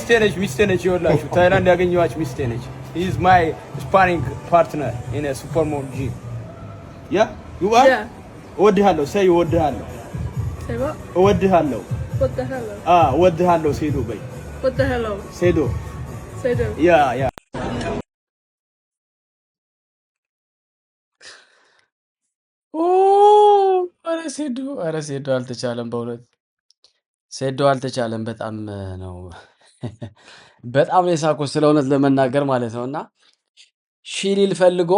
ሚስቴ ነች ይኸውላችሁ ታይላንድ ያገኘኋች ሚስቴ ነች። He's my sparring partner in a supermodel gym. Yeah? You are? Yeah. እወድሃለሁ say እወድሃለሁ Say what? እወድሃለሁ What the hell? እወድሃለሁ ሴዶ በይ What the hell? ሴዶ Sedo. ያ ኧረ ሴዶ አልተቻለም። በእውነት ሴዶ አልተቻለም። በጣም ነው በጣም ነው የሳኩት ስለ እውነት ለመናገር ማለት ነው። እና ሺ ሊል ፈልጎ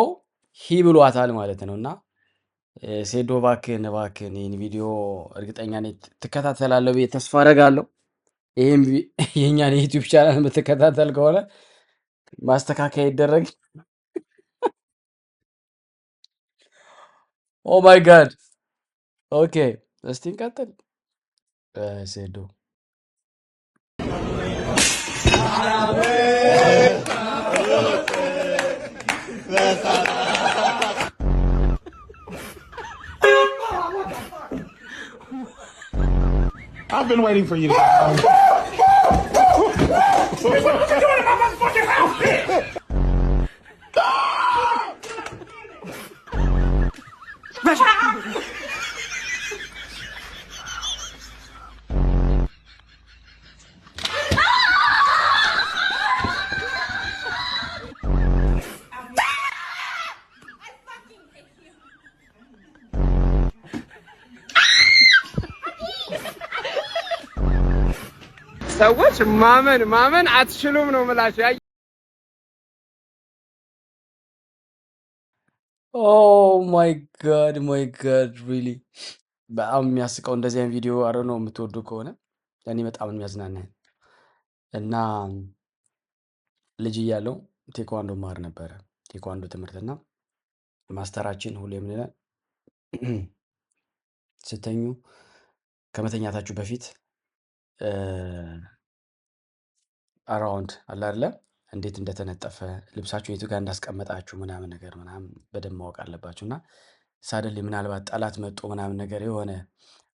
ሂ ብሏታል ማለት ነው። እና ሴዶ እባክህን ይህን ቪዲዮ እርግጠኛ ነኝ ትከታተላለህ ብዬ ተስፋ አደርጋለሁ። ይህም የእኛን የዩቲዩብ ቻናል የምትከታተል ከሆነ ማስተካከያ ይደረግ። ኦ ማይ ጋድ። ኦኬ እስቲ እንቀጥል። ሴዶ I've been waiting for you to ሰዎች ማመን አትችሉም ነው የምላችሁ። ኦ ማይ ጋድ ሪሊ በጣም የሚያስቀው እንደዚህ አይነት ቪዲዮ አረ ነው የምትወዱ ከሆነ እኔ በጣም የሚያዝናናኝ እና ልጅ እያለሁ ቴኳንዶ ማር ነበረ። ቴኳንዶ ትምህርትና ማስተራችን ሁሌ ምን ይላል ስተኙ ከመተኛታችሁ በፊት አራውንድ አለ አይደለ እንዴት እንደተነጠፈ ልብሳችሁ የቱ ጋር እንዳስቀመጣችሁ ምናምን ነገር ምናምን በደንብ ማወቅ አለባችሁ። እና ሳደል ምናልባት ጠላት መጥቶ ምናምን ነገር የሆነ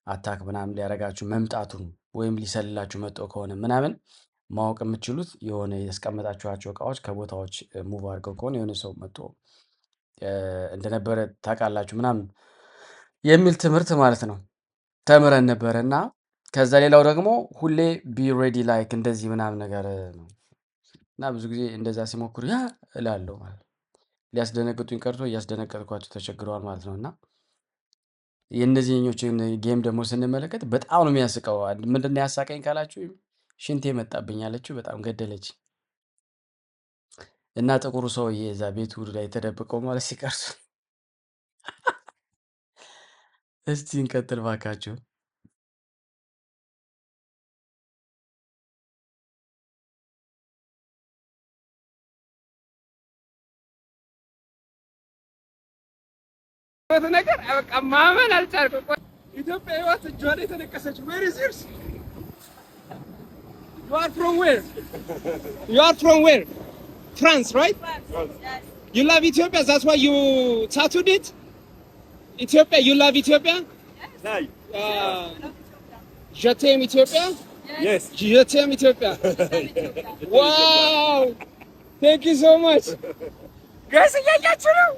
አታክ ምናምን ሊያረጋችሁ መምጣቱን ወይም ሊሰልላችሁ መጥቶ ከሆነ ምናምን ማወቅ የምትችሉት የሆነ ያስቀመጣችኋቸው እቃዎች ከቦታዎች ሙቭ አድርገው ከሆነ የሆነ ሰው መጥቶ እንደነበረ ታውቃላችሁ ምናምን የሚል ትምህርት ማለት ነው ተምረን ነበረ። እና ከዛ ሌላው ደግሞ ሁሌ ቢ ሬዲ ላይክ እንደዚህ ምናምን ነገር ነው። እና ብዙ ጊዜ እንደዛ ሲሞክሩ ያ እላለሁ ማለት ነው። ሊያስደነግጡኝ ቀርቶ እያስደነገጥኳቸው ተቸግረዋል ማለት ነው። እና የእነዚህኞችን ጌም ደግሞ ስንመለከት በጣም ነው የሚያስቀው። ምንድን ነው ያሳቀኝ ካላችሁ ሽንቴ መጣብኝ አለችው። በጣም ገደለች። እና ጥቁሩ ሰውዬ እዛ ቤቱ ላይ ተደብቀው ማለት ሲቀርሱ እስቲ እንቀጥል ባካችሁ። ነገር በቃ ማመን አልቻልኩም። ኢትዮጵያ ህይወት እጇ ላይ ተነቀሰች። Where is yours? You are from where? You are from where? France, right? Yes. You love Ethiopia, that's why you tattooed it? Ethiopia, you love Ethiopia? Yes. Je t'aime Ethiopia? Yes. Je t'aime Ethiopia. Wow! Thank you so much. Guys, እያያችሁ ነው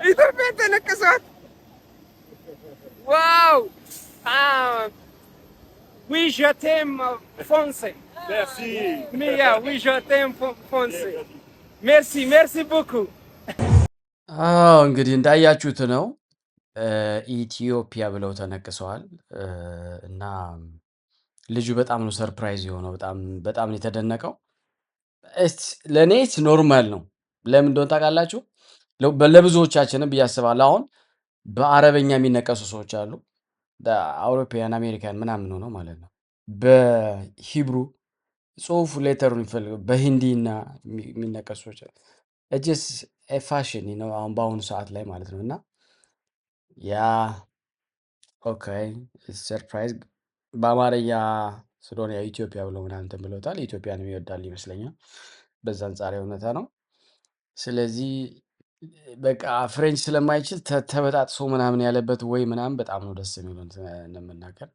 ኢትዮጵያ ተነቀሷት። ዋው! Oui, je t'aime Fonse. Merci. Mia, oui, je t'aime Fonse. Merci beaucoup. አዎ እንግዲህ እንዳያችሁት ነው ኢትዮጵያ ብለው ተነቅሰዋል። እና ልጁ በጣም ነው ሰርፕራይዝ የሆነው። በጣም ነው የተደነቀው። ለእኔ ኖርማል ነው። ለምን እንደሆነ ታውቃላችሁ? ለብዙዎቻችንም ብዬ አስባለሁ። አሁን በአረበኛ የሚነቀሱ ሰዎች አሉ። አውሮፓውያን አሜሪካን ምናምን ሆነው ማለት ነው። በሂብሩ ጽሁፉ ሌተሩን ይፈልግ በሂንዲ እና የሚነቀሱ ሰዎች እጅስ ፋሽን ነው አሁን በአሁኑ ሰዓት ላይ ማለት ነው። እና ያ ኦኬ ሰርፕራይዝ በአማርኛ ስለሆነ ያው ኢትዮጵያ ብለው ምናምን እንትን ብለውታል። ኢትዮጵያንም ይወዳል ይመስለኛል። በዛ አንጻር እውነታ ነው። ስለዚህ በቃ ፍሬንች ስለማይችል ተበጣጥሶ ምናምን ያለበት ወይ ምናምን በጣም ነው ደስ የሚለው እንደምናገር።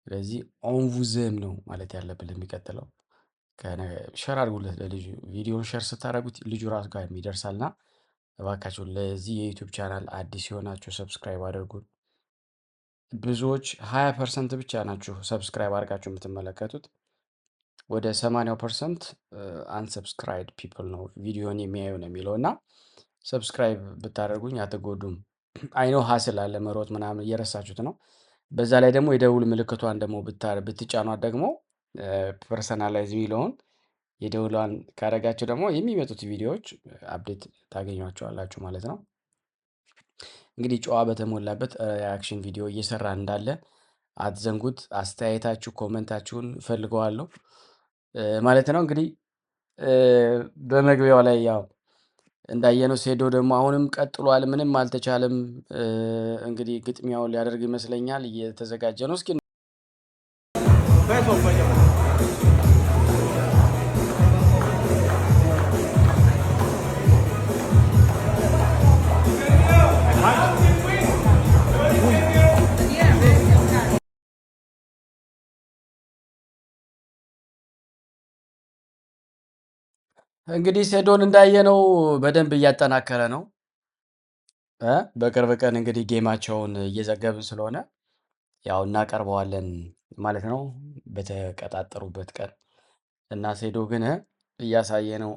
ስለዚህ ኦንቡዘም ነው ማለት ያለብን የሚቀጥለው ሸር አድርጉለት ለልጁ። ቪዲዮውን ሸር ስታደርጉት ልጁ ራሱ ጋር ይደርሳልና እባካችሁ ለዚህ የዩቲዩብ ቻናል አዲስ የሆናችሁ ሰብስክራይብ አድርጉን። ብዙዎች 20% ብቻ ናችሁ ሰብስክራይብ አድርጋችሁ የምትመለከቱት። ወደ 80% አንሰብስክራይብ ፒፕል ነው ቪዲዮን የሚያዩ ነው የሚለው እና ሰብስክራይብ ብታደርጉኝ አትጎዱም። አይኖ ሀስል አለ መሮጥ ምናምን እየረሳችሁት ነው። በዛ ላይ ደግሞ የደውል ምልክቷን ደግሞ ብትጫኗት ደግሞ ፐርሰናላይዝ የሚለውን የደውሏን ካደረጋችሁ ደግሞ የሚመጡት ቪዲዮዎች አፕዴት ታገኟቸዋላችሁ ማለት ነው። እንግዲህ ጨዋ በተሞላበት ሪያክሽን ቪዲዮ እየሰራ እንዳለ አትዘንጉት። አስተያየታችሁ፣ ኮመንታችሁን እፈልገዋለሁ ማለት ነው። እንግዲህ በመግቢያው ላይ ያው እንዳየነው ሴዶ ደግሞ አሁንም ቀጥሏል። ምንም አልተቻለም። እንግዲህ ግጥሚያውን ሊያደርግ ይመስለኛል። እየተዘጋጀ ነው። እስኪ እንግዲህ ሴዶን እንዳየነው በደንብ እያጠናከረ ነው። በቅርብ ቀን እንግዲህ ጌማቸውን እየዘገብን ስለሆነ ያው እናቀርበዋለን ማለት ነው በተቀጣጠሩበት ቀን እና ሴዶ ግን እያሳየ ነው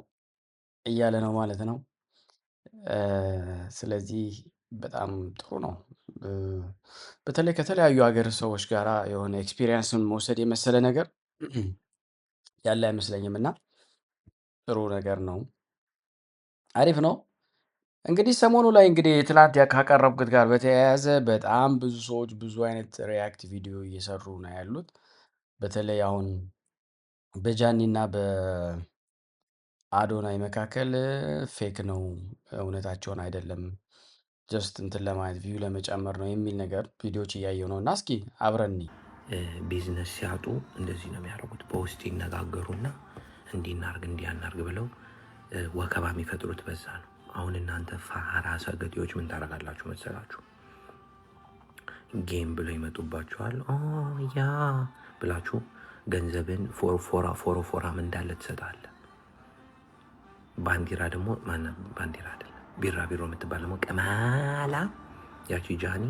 እያለ ነው ማለት ነው። ስለዚህ በጣም ጥሩ ነው። በተለይ ከተለያዩ ሀገር ሰዎች ጋራ የሆነ ኤክስፒሪየንስን መውሰድ የመሰለ ነገር ያለ አይመስለኝም እና ጥሩ ነገር ነው። አሪፍ ነው። እንግዲህ ሰሞኑ ላይ እንግዲህ ትላንት ካቀረብኩት ጋር በተያያዘ በጣም ብዙ ሰዎች ብዙ አይነት ሪያክት ቪዲዮ እየሰሩ ነው ያሉት። በተለይ አሁን በጃኒ እና በአዶናይ መካከል ፌክ ነው፣ እውነታቸውን አይደለም፣ ጀስት እንትን ለማለት ቪው ለመጨመር ነው የሚል ነገር ቪዲዮዎች እያየሁ ነው እና እስኪ አብረን ቢዝነስ ሲያጡ እንደዚህ ነው የሚያደርጉት። በውስጥ ይነጋገሩና እንዲናርግ እንዲያናርግ ብለው ወከባ የሚፈጥሩት በዛ ነው። አሁን እናንተ ፋራ ሰገጤዎች ምን ታደርጋላችሁ መሰላችሁ? ጌም ብለው ይመጡባችኋል። ያ ብላችሁ ገንዘብን ፎሮፎራም እንዳለ ትሰጣለ። ባንዲራ ደግሞ ባንዲራ አይደለም ቢራቢሮ የምትባል ደግሞ ቀማላ ያቺ ጃኒ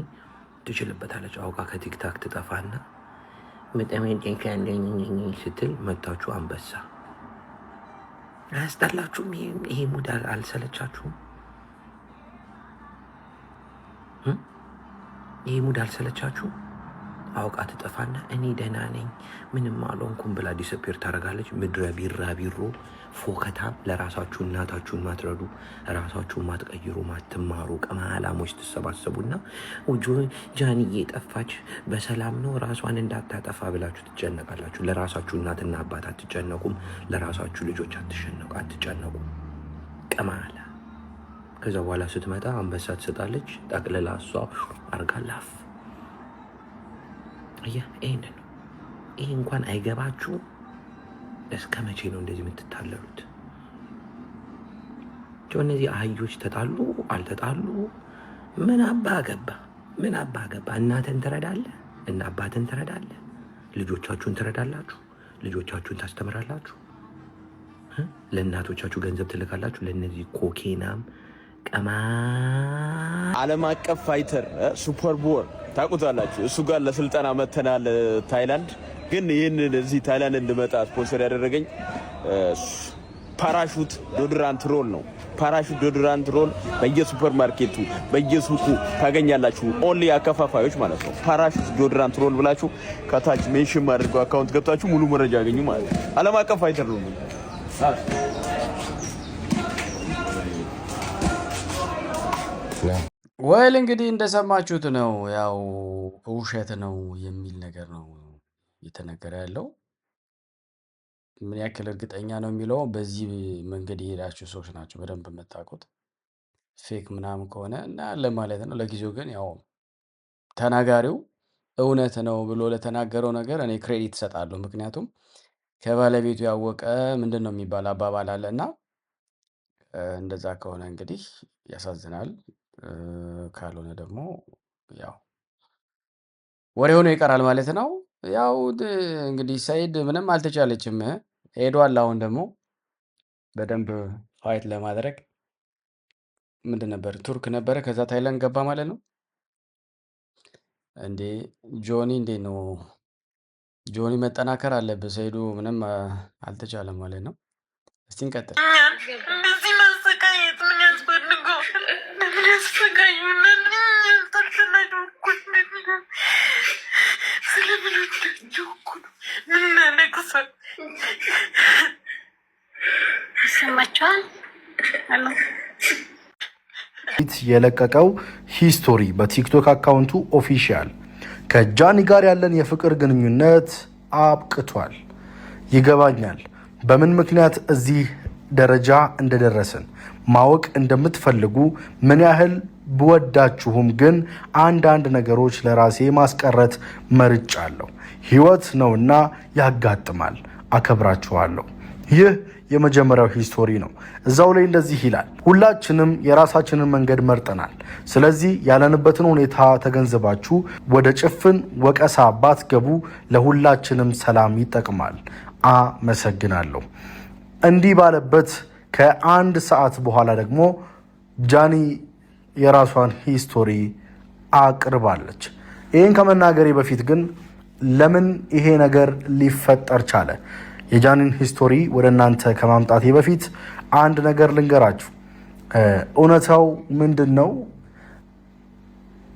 ትችልበታለች። አውቃ ከቲክታክ ትጠፋና ስትል መታችሁ አንበሳ። አያስጠላችሁም? ይሄ ሙድ አልሰለቻችሁም? ይሄ ሙድ አልሰለቻችሁም? አውቃ ትጠፋና እኔ ደህና ነኝ ምንም አልሆንኩም ብላ ዲስፒር ታደርጋለች። ምድረ ቢራቢሮ ፎከታም፣ ለራሳችሁ እናታችሁን ማትረዱ፣ ራሳችሁን ማትቀይሩ፣ ማትማሩ ቀማላሞች ትሰባሰቡና ጃንዬ ጠፋች በሰላም ነው ራሷን እንዳታጠፋ ብላችሁ ትጨነቃላችሁ። ለራሳችሁ እናትና አባት አትጨነቁም። ለራሳችሁ ልጆች አትጨነቁም። ቀማላ ከዛ በኋላ ስትመጣ አንበሳ ትሰጣለች። ጠቅልላ እሷ አርጋላፍ ይሄን ነው። ይሄ እንኳን አይገባችሁ። እስከ መቼ ነው እንደዚህ የምትታለሉት? እነዚህ አህዮች ተጣሉ አልተጣሉ ምን አባ ገባ? ምን አባ ገባ? እናትን ትረዳለህ እና አባትን ትረዳለህ። ልጆቻችሁን ትረዳላችሁ። ልጆቻችሁን ታስተምራላችሁ። ለእናቶቻችሁ ገንዘብ ትልካላችሁ። ለእነዚህ ኮኬናም ዓለም አቀፍ ፋይተር ሱፐር ቦል ታውቁታላችሁ። እሱ ጋር ለስልጠና መተናል ታይላንድ። ግን ይህንን እዚህ ታይላንድ እንድመጣ ስፖንሰር ያደረገኝ ፓራሹት ዶድራንት ሮል ነው። ፓራሹት ዶድራንት ሮል በየሱፐር ማርኬቱ በየሱቁ ታገኛላችሁ። ኦንሊ አከፋፋዮች ማለት ነው። ፓራሹት ዶድራንት ሮል ብላችሁ ከታች ሜንሽን አድርገው አካውንት ገብታችሁ ሙሉ መረጃ ያገኙ ማለት ነው። ዓለም አቀፍ ፋይተር ነው። ወይል እንግዲህ እንደሰማችሁት ነው። ያው ውሸት ነው የሚል ነገር ነው እየተነገረ ያለው። ምን ያክል እርግጠኛ ነው የሚለው በዚህ መንገድ የሄዳችሁ ሰዎች ናቸው በደንብ የምታውቁት። ፌክ ምናምን ከሆነ እናያለን ማለት ነው። ለጊዜው ግን ያው ተናጋሪው እውነት ነው ብሎ ለተናገረው ነገር እኔ ክሬዲት እሰጣለሁ። ምክንያቱም ከባለቤቱ ያወቀ ምንድን ነው የሚባል አባባል አለ እና እንደዛ ከሆነ እንግዲህ ያሳዝናል። ካልሆነ ደግሞ ያው ወሬ ሆኖ ይቀራል ማለት ነው። ያው እንግዲህ ሰኢድ ምንም አልተቻለችም። ሄዷል። አሁን ደግሞ በደንብ ፋይት ለማድረግ ምንድን ነበር ቱርክ ነበረ፣ ከዛ ታይላንድ ገባ ማለት ነው እንዴ። ጆኒ እንዴት ነው ጆኒ? መጠናከር አለብህ ሰይዱ። ምንም አልተቻለም ማለት ነው። እስቲ እንቀጥል። እንደዚህ ማሰቃየት ምን ያስፈልገው? ምን ያስፈጋኝ? ይሰማቸዋል የለቀቀው ሂስቶሪ በቲክቶክ አካውንቱ ኦፊሻል ከጃኒ ጋር ያለን የፍቅር ግንኙነት አብቅቷል። ይገባኛል በምን ምክንያት እዚህ ደረጃ እንደደረስን ማወቅ እንደምትፈልጉ ምን ያህል ብወዳችሁም ግን አንዳንድ ነገሮች ለራሴ ማስቀረት መርጫለሁ። ህይወት ነውና ያጋጥማል። አከብራችኋለሁ። ይህ የመጀመሪያው ሂስቶሪ ነው። እዛው ላይ እንደዚህ ይላል፣ ሁላችንም የራሳችንን መንገድ መርጠናል። ስለዚህ ያለንበትን ሁኔታ ተገንዝባችሁ ወደ ጭፍን ወቀሳ ባትገቡ ለሁላችንም ሰላም ይጠቅማል። አመሰግናለሁ። እንዲህ ባለበት ከአንድ ሰዓት በኋላ ደግሞ ጃኒ የራሷን ሂስቶሪ አቅርባለች። ይህን ከመናገሬ በፊት ግን ለምን ይሄ ነገር ሊፈጠር ቻለ? የጃኒን ሂስቶሪ ወደ እናንተ ከማምጣቴ በፊት አንድ ነገር ልንገራችሁ። እውነታው ምንድን ነው?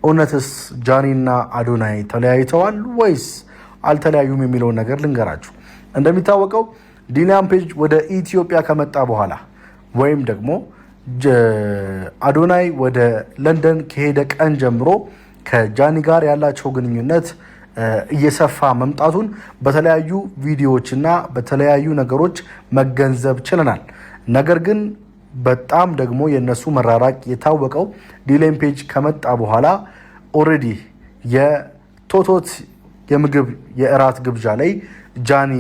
እውነትስ ጃኒና አዶናይ ተለያይተዋል ወይስ አልተለያዩም የሚለውን ነገር ልንገራችሁ። እንደሚታወቀው ዲሊያን ፔጅ ወደ ኢትዮጵያ ከመጣ በኋላ ወይም ደግሞ አዶናይ ወደ ለንደን ከሄደ ቀን ጀምሮ ከጃኒ ጋር ያላቸው ግንኙነት እየሰፋ መምጣቱን በተለያዩ ቪዲዮዎችና በተለያዩ ነገሮች መገንዘብ ችለናል። ነገር ግን በጣም ደግሞ የነሱ መራራቅ የታወቀው ዲሊያን ፔጅ ከመጣ በኋላ ኦልሬዲ የቶቶት የምግብ የእራት ግብዣ ላይ ጃኒ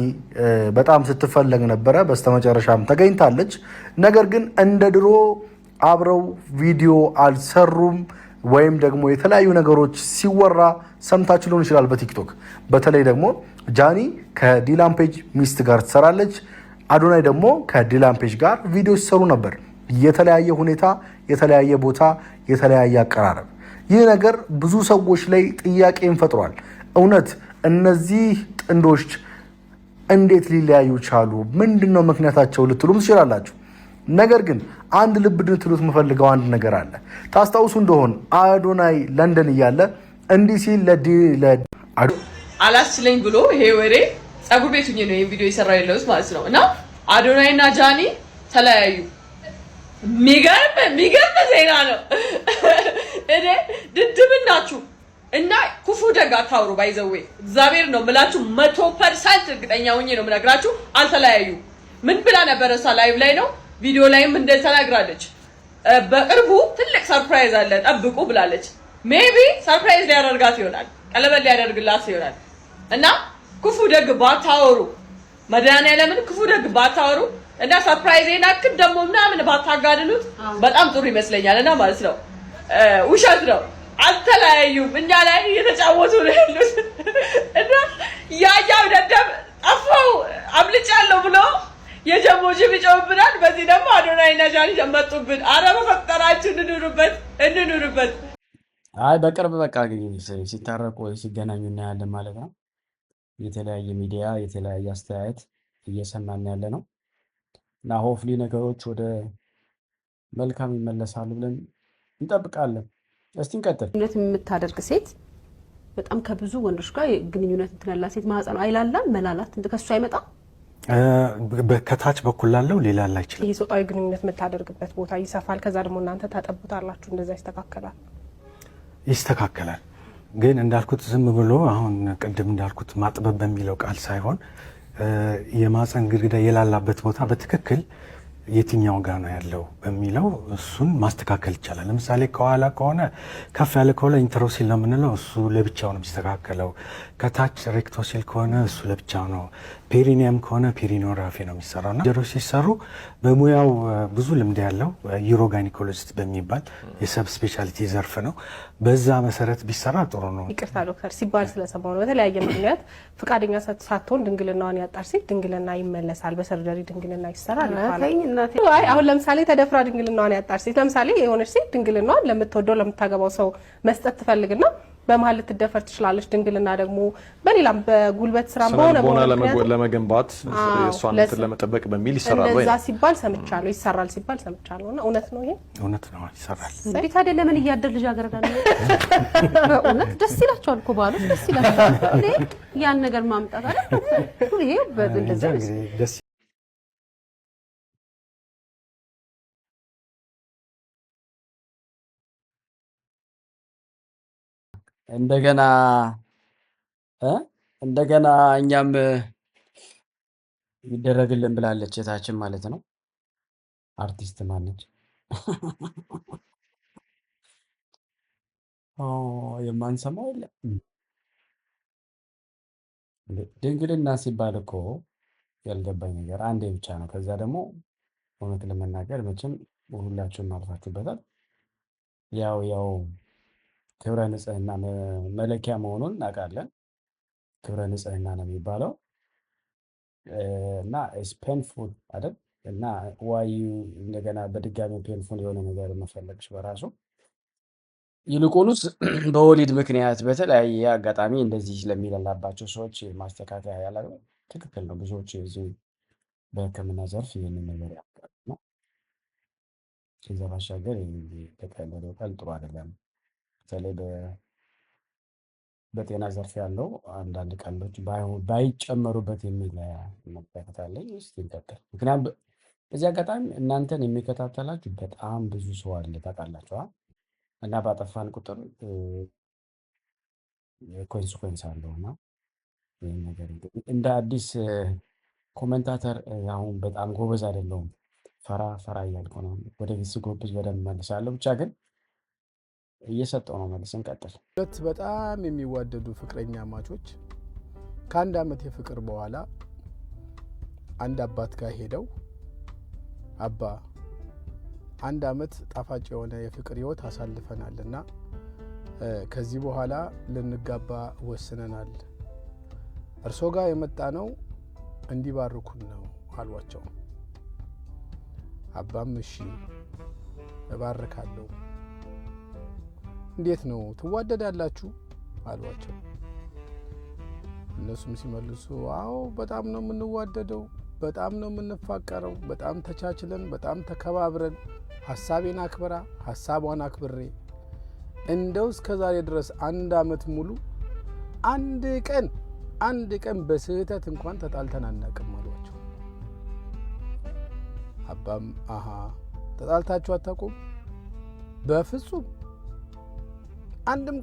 በጣም ስትፈለግ ነበረ። በስተመጨረሻም ተገኝታለች። ነገር ግን እንደ ድሮ አብረው ቪዲዮ አልሰሩም ወይም ደግሞ የተለያዩ ነገሮች ሲወራ ሰምታችሁ ሊሆን ይችላል በቲክቶክ። በተለይ ደግሞ ጃኒ ከዲሊያን ፔጅ ሚስት ጋር ትሰራለች። አዶናይ ደግሞ ከዲሊያን ፔጅ ጋር ቪዲዮ ሲሰሩ ነበር። የተለያየ ሁኔታ፣ የተለያየ ቦታ፣ የተለያየ አቀራረብ። ይህ ነገር ብዙ ሰዎች ላይ ጥያቄን ፈጥሯል። እውነት እነዚህ ጥንዶች እንዴት ሊለያዩ ቻሉ? ምንድነው ምክንያታቸው ልትሉም ትችላላችሁ። ነገር ግን አንድ ልብ እንድትሉት የምፈልገው አንድ ነገር አለ። ታስታውሱ እንደሆን አዶናይ ለንደን እያለ እንዲህ ሲል አላስችለኝ ብሎ ይሄ ወሬ ጸጉር ቤት ሆኜ ነው ይሄን ቪዲዮ የሰራው ያለሁት ማለት ነው። እና አዶናይ እና ጃኒ ተለያዩ። የሚገርም ዜና ነው። እኔ ድድብናችሁ እና ክፉ ደግ አታውሩ። ባይዘዌ እግዚአብሔር ነው የምላችሁ 100% እርግጠኛ ሆኜ ነው የምነግራችሁ። አልተለያዩ። ምን ብላ ነበር እሷ ላይቭ ላይ ነው ቪዲዮ ላይም እንደዚህ ተናግራለች። በቅርቡ ትልቅ ሰርፕራይዝ አለ ጠብቁ ብላለች። ሜቢ ሰርፕራይዝ ሊያደርጋት ይሆናል፣ ቀለበት ሊያደርግላት ይሆናል። እና ክፉ ደግ ባታወሩ፣ መድኃኒዓለምን ክፉ ደግ ባታወሩ እና ሰርፕራይዜን አክድ ደግሞ ምናምን ባታጋድሉት በጣም ጥሩ ይመስለኛል። እና ማለት ነው ውሸት ነው፣ አልተለያዩም። እኛ ላይ እየተጫወቱ ነው ያሉት። እና ያያው ደደብ ጠፋው አምልጫለሁ ብሎ የጀሞ ጅብ ይጮህብናል። በዚህ ደግሞ አዶናይ እና ጃኒ ጀመጡብን። አረ በፈጠራችሁ እንኑርበት። አይ በቅርብ በቃ ሲታረቁ ወይ ሲገናኙ እናያለን ማለት ነው። የተለያየ ሚዲያ የተለያየ አስተያየት እየሰማን ያለ ነው እና ሆፍሊ ነገሮች ወደ መልካም ይመለሳሉ ብለን እንጠብቃለን። እስቲ እንቀጥል። ግንኙነት የምታደርግ ሴት በጣም ከብዙ ወንዶች ጋር ግንኙነት እንትናላ ሴት ማህፀኗ አይላላም፣ መላላት ከሱ አይመጣም። ከታች በኩል ላለው ሌላ ላይ ይችላል። ይሄ ጾታዊ ግንኙነት የምታደርግበት ቦታ ይሰፋል። ከዛ ደግሞ እናንተ ታጠቡታላችሁ። እንደዛ ይስተካከላል። ግን እንዳልኩት ዝም ብሎ አሁን ቅድም እንዳልኩት ማጥበብ በሚለው ቃል ሳይሆን የማህፀን ግድግዳ የላላበት ቦታ በትክክል የትኛው ጋር ነው ያለው በሚለው እሱን ማስተካከል ይቻላል። ለምሳሌ ከኋላ ከሆነ ከፍ ያለ ከሆነ ኢንትሮሲል ነው የምንለው፣ እሱ ለብቻው ነው የሚስተካከለው። ከታች ሬክቶሲል ከሆነ እሱ ለብቻው ነው። ፔሪኒየም ከሆነ ፔሪኖግራፊ ነው የሚሰራውና ጀሮች ሲሰሩ በሙያው ብዙ ልምድ ያለው ዩሮጋይኒኮሎጂስት በሚባል የሰብ ስፔሻሊቲ ዘርፍ ነው። በዛ መሰረት ቢሰራ ጥሩ ነው። ይቅርታ ዶክተር ሲባል ስለሰማው ነው። በተለያየ ምክንያት ፍቃደኛ ሳትሆን ድንግልናዋን ያጣች ሴት ድንግልና ይመለሳል፣ በሰርጀሪ ድንግልና ይሰራል ይባላል። አይ አሁን ለምሳሌ ተደፍራ ድንግልናዋን ያጣች ሴት ለምሳሌ የሆነች ሴት ድንግልናዋን ለምትወደው ለምታገባው ሰው መስጠት ትፈልግና በመሀል ልትደፈር ትችላለች። ድንግልና ደግሞ በሌላም በጉልበት ስራ በሆነ ለመገንባት እሷን ለመጠበቅ በሚል ይሰራል ወይ? እንደዛ ሲባል ሰምቻለሁ፣ ይሰራል ሲባል ሰምቻለሁ። እና እውነት ነው ይሄ? እውነት ነው፣ ይሰራል። እንዴ ታዲያ ለምን እያደር ልጅ አገረዳለ? እውነት ደስ ይላቸዋል እኮ ባሎች፣ ደስ ይላቸዋል እንዴ ያን ነገር ማምጣት አይደል? ይሄ በእንደዛ ደስ እንደገና እኛም ይደረግልን ብላለች እታችን ማለት ነው። አርቲስት ማነች? የማንሰማው የለም። ድንግልና ሲባል እኮ ያልገባኝ ነገር አንዴ ብቻ ነው። ከዛ ደግሞ እውነት ለመናገር መቼም ሁላችሁም አልፋችሁበታል። ያው ክብረ ንጽህና መለኪያ መሆኑን እናውቃለን። ክብረ ንጽህና ነው የሚባለው እና ፔንፉል አይደል? እና ዋዩ እንደገና በድጋሚ ፔንፉል የሆነ ነገር መፈለግሽ በራሱ ይልቁንስ በወሊድ ምክንያት በተለያየ አጋጣሚ እንደዚህ ስለሚለላባቸው ሰዎች ማስተካከያ ያለው ትክክል ነው። ብዙዎች እዚህ በሕክምና ዘርፍ ይህንን ነገር ያውቃሉ ነው። ከዛ ባሻገር ተቀበለው ቀል ጥሩ አይደለም። በተለይ በጤና ዘርፍ ያለው አንዳንድ ቀልዶች ባይጨመሩበት የሚል መከታተል አለኝ። እስቲ እንቀጥል። ምክንያቱም በዚህ አጋጣሚ እናንተን የሚከታተላችሁ በጣም ብዙ ሰው አለ ታውቃላችሁ። እና ባጠፋን ቁጥር ኮንሲኩዌንስ አለው እና ይህን ነገር እንደ አዲስ ኮሜንታተር አሁን በጣም ጎበዝ አይደለሁም። ፈራ እያልኩ ነው። ወደፊት ስጎብዝ በደንብ መልሳለሁ። ብቻ ግን እየሰጠው ነው መልስ። እንቀጥል። ሁለት በጣም የሚዋደዱ ፍቅረኛ ማቾች ከአንድ ዓመት የፍቅር በኋላ አንድ አባት ጋር ሄደው አባ አንድ ዓመት ጣፋጭ የሆነ የፍቅር ህይወት አሳልፈናልና ከዚህ በኋላ ልንጋባ ወስነናል። እርሶ ጋር የመጣ ነው እንዲባርኩን ነው አሏቸው። አባም እሺ እባርካለሁ። እንዴት ነው ትዋደዳላችሁ አሏቸው። እነሱም ሲመልሱ አዎ በጣም ነው የምንዋደደው፣ በጣም ነው የምንፋቀረው፣ በጣም ተቻችለን፣ በጣም ተከባብረን ሐሳቤን አክብራ ሐሳቧን አክብሬ እንደው እስከዛሬ ድረስ አንድ ዓመት ሙሉ አንድ ቀን በስህተት እንኳን ተጣልተን አናውቅም አሏቸው። አባም አሃ ተጣልታችሁ አታውቁም? በፍጹም አንድም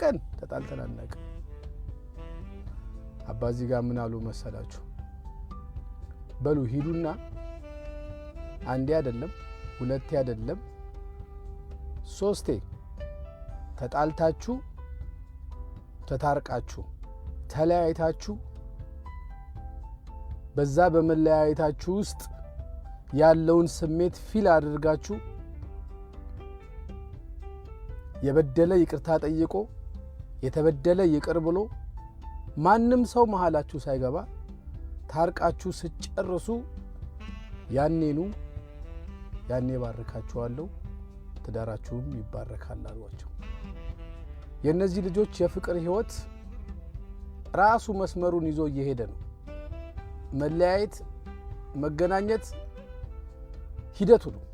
ቀን ተጣልተን አናውቅም። አባ እዚህ ጋር ምን አሉ መሰላችሁ? በሉ ሂዱና አንዴ አይደለም ሁለቴ አይደለም 3 ተጣልታችሁ ተታርቃችሁ ተለያይታችሁ በዛ በመለያየታችሁ ውስጥ ያለውን ስሜት ፊል አድርጋችሁ የበደለ ይቅርታ ጠይቆ የተበደለ ይቅር ብሎ ማንም ሰው መሃላችሁ ሳይገባ ታርቃችሁ ስጨርሱ ያኔ ባርካችኋለሁ፣ ትዳራችሁም ይባረካል አሏቸው። የእነዚህ ልጆች የፍቅር ህይወት ራሱ መስመሩን ይዞ እየሄደ ነው። መለያየት መገናኘት ሂደቱ ነው።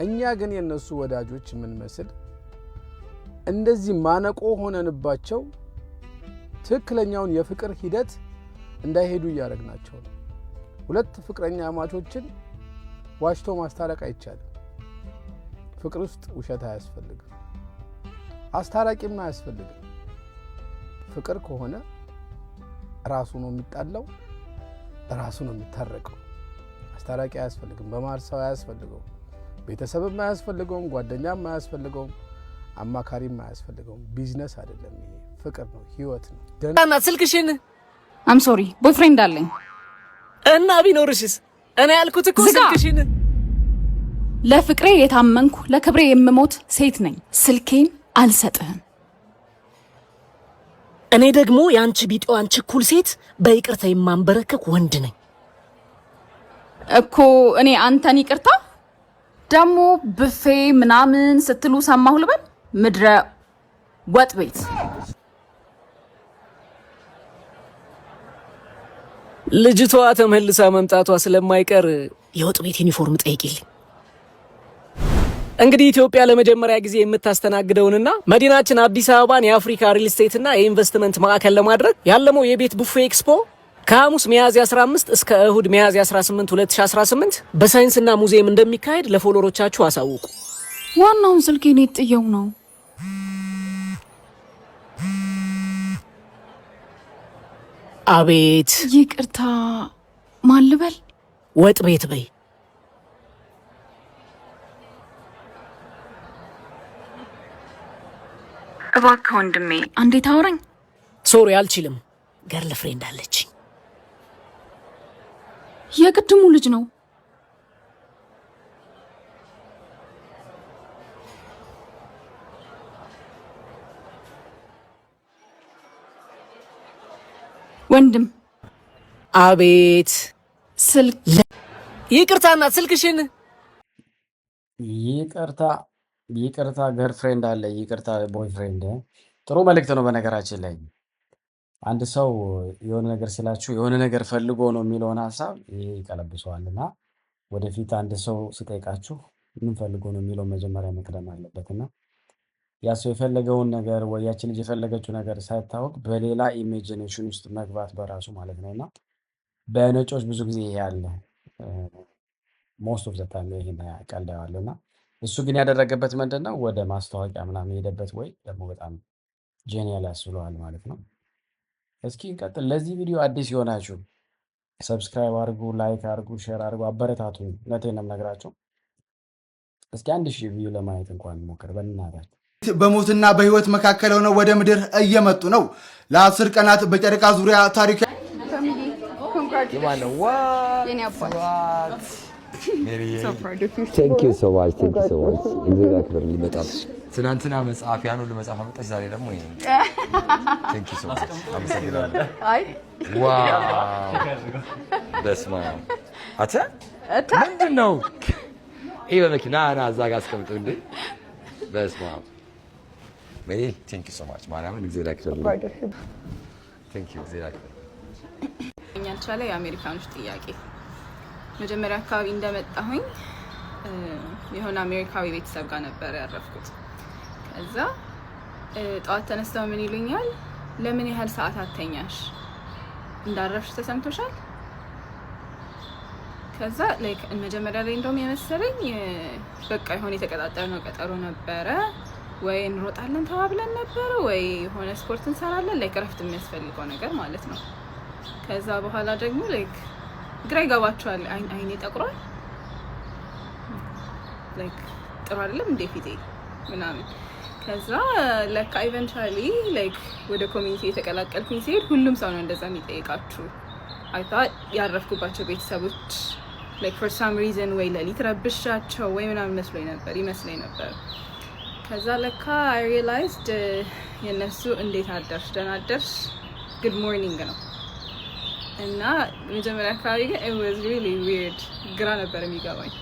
እኛ ግን የነሱ ወዳጆች የምንመስል እንደዚህ ማነቆ ሆነንባቸው ትክክለኛውን የፍቅር ሂደት እንዳይሄዱ እያደረግናቸው ነው። ሁለት ፍቅረኛ ማቾችን ዋሽቶ ማስታረቅ አይቻልም። ፍቅር ውስጥ ውሸት አያስፈልግም፣ አስታራቂም አያስፈልግም። ፍቅር ከሆነ ራሱ ነው የሚጣላው፣ ራሱ ነው የሚታረቀው። አስታራቂ አያስፈልግም፣ በመሀል ሰው አያስፈልገውም፣ ቤተሰብም አያስፈልገውም፣ ጓደኛም አያስፈልገውም፣ አማካሪም አያስፈልገውም። ቢዝነስ አይደለም ይሄ፣ ፍቅር ነው፣ ህይወት ነው። ደህና ስልክሽን አም ሶሪ ቦይፍሬንድ አለኝ እና ቢኖርሽስ እኔ ያልኩት እኮ ስልክሽን ለፍቅሬ የታመንኩ ለክብሬ የምሞት ሴት ነኝ ስልኬን አልሰጥህም እኔ ደግሞ ያንቺ ቢጤዋን ችኩል ሴት በይቅርታ የማንበረከክ ወንድ ነኝ እኮ እኔ አንተን ይቅርታ ደሞ ብፌ ምናምን ስትሉ ሰማሁ ልበል ምድረ ወጥ ቤት ልጅቷ ተመልሳ መምጣቷ ስለማይቀር የወጥ ቤት ዩኒፎርም ጠይቂልኝ እንግዲህ ኢትዮጵያ ለመጀመሪያ ጊዜ የምታስተናግደውንና መዲናችን አዲስ አበባን የአፍሪካ ሪል ስቴትና የኢንቨስትመንት ማዕከል ለማድረግ ያለመው የቤት ቡፌ ኤክስፖ ከሐሙስ ሚያዝያ 15 እስከ እሁድ ሚያዝያ 18 2018 በሳይንስና ሙዚየም እንደሚካሄድ ለፎሎወሮቻችሁ አሳውቁ ዋናውን ስልኬን ጥየው ነው አቤት ይቅርታ ማልበል ወጥ ቤት በይ እባክህ ወንድሜ እንዴት አውራኝ ሶሪ አልችልም ገርል ፍሬንድ አለች የቅድሙ ልጅ ነው ወንድም አቤት ስልክ ይቅርታና ስልክሽን ይቅርታ ገርፍሬንድ አለ ይቅርታ ቦይፍሬንድ ጥሩ መልእክት ነው በነገራችን ላይ አንድ ሰው የሆነ ነገር ሲላችሁ የሆነ ነገር ፈልጎ ነው የሚለውን ሐሳብ ይቀለብሰዋልና ወደፊት አንድ ሰው ሲጠይቃችሁ ምን ፈልጎ ነው የሚለው መጀመሪያ መቅደም አለበትና ያ ሰው የፈለገውን ነገር ወይ ያቺ ልጅ የፈለገችው ነገር ሳይታወቅ በሌላ ኢሜጂኔሽን ውስጥ መግባት በራሱ ማለት ነውና በነጮች ብዙ ጊዜ ያለ ሞስት ኦፍ ዘ ታይም ይሄን ቀልዳዋልና እሱ ግን ያደረገበት ምንድነው ወደ ማስተዋወቂያ ምናምን ሄደበት ወይ ደግሞ በጣም ጄኒያል ያስብለዋል ማለት ነው እስኪ እንቀጥል ለዚህ ቪዲዮ አዲስ ይሆናችሁ ሰብስክራይብ አድርጉ ላይክ አድርጉ ሼር አድርጉ አበረታቱ ነቴን ነው የምነግራችሁ እስኪ 1000 ቪው ለማየት እንኳን ሞክር በእናታችሁ በሞትና በህይወት መካከል ሆነው ወደ ምድር እየመጡ ነው ለ10 ቀናት በጨረቃ ዙሪያ ታሪክ Thank you so much. እግዚአብሔር በጣም ትናንትና መጽሐፍ ያን ሁሉ መጽሐፍ አመጣች ዛሬ ደግሞ ይሄ Thank you so much. አመሰግናለሁ። አይ ዋው በስመ አብ አታ ምንድነው ይሄ በመኪና ና እዛ ጋር አስቀምጠው እንዴ በስመ አብ ሜሪ Thank you so much. ማርያምን እግዚአብሔር ያክብርልኝ። Thank you እግዚአብሔር ያልቻለ የአሜሪካኖች ጥያቄ መጀመሪያ አካባቢ እንደመጣሁኝ የሆነ አሜሪካዊ ቤተሰብ ጋር ነበር ያረፍኩት ከዛ ጧት ተነስተው ምን ይሉኛል ለምን ያህል ሰዓት አተኛሽ እንዳረፍሽ ተሰምቶሻል ከዛ ላይክ መጀመሪያ ላይ እንደውም የመሰለኝ በቃ የሆነ የተቀጣጠረው ቀጠሮ ነበረ ወይ እንሮጣለን ተባብለን ነበር ወይ የሆነ ስፖርት እንሰራለን ላይክ ረፍት የሚያስፈልገው ነገር ማለት ነው ከዛ በኋላ ደግሞ ላይክ ግራ ይገባቸዋል አይኔ ጠቁሯል ላይክ ጥሩ አይደለም እንደ ፊቴ ምናምን ከዛ ለካ ኢቨንቹአሊ ላይክ ወደ ኮሚኒቲ የተቀላቀልኩኝ ሲሄድ ሁሉም ሰው ነው እንደዛ የሚጠይቃችሁ አይታ ያረፍኩባቸው ቤተሰቦች ላይክ for some reason ወይ ለሊት ረብሻቸው ወይ ምናምን ይመስለኝ ነበር ከዛ ለካ I realized የነሱ እንዴት አደርሽ ደህና አደርሽ good morning ነው እና መጀመሪያ አካባቢ it was really weird ግራ ነበር የሚገባኝ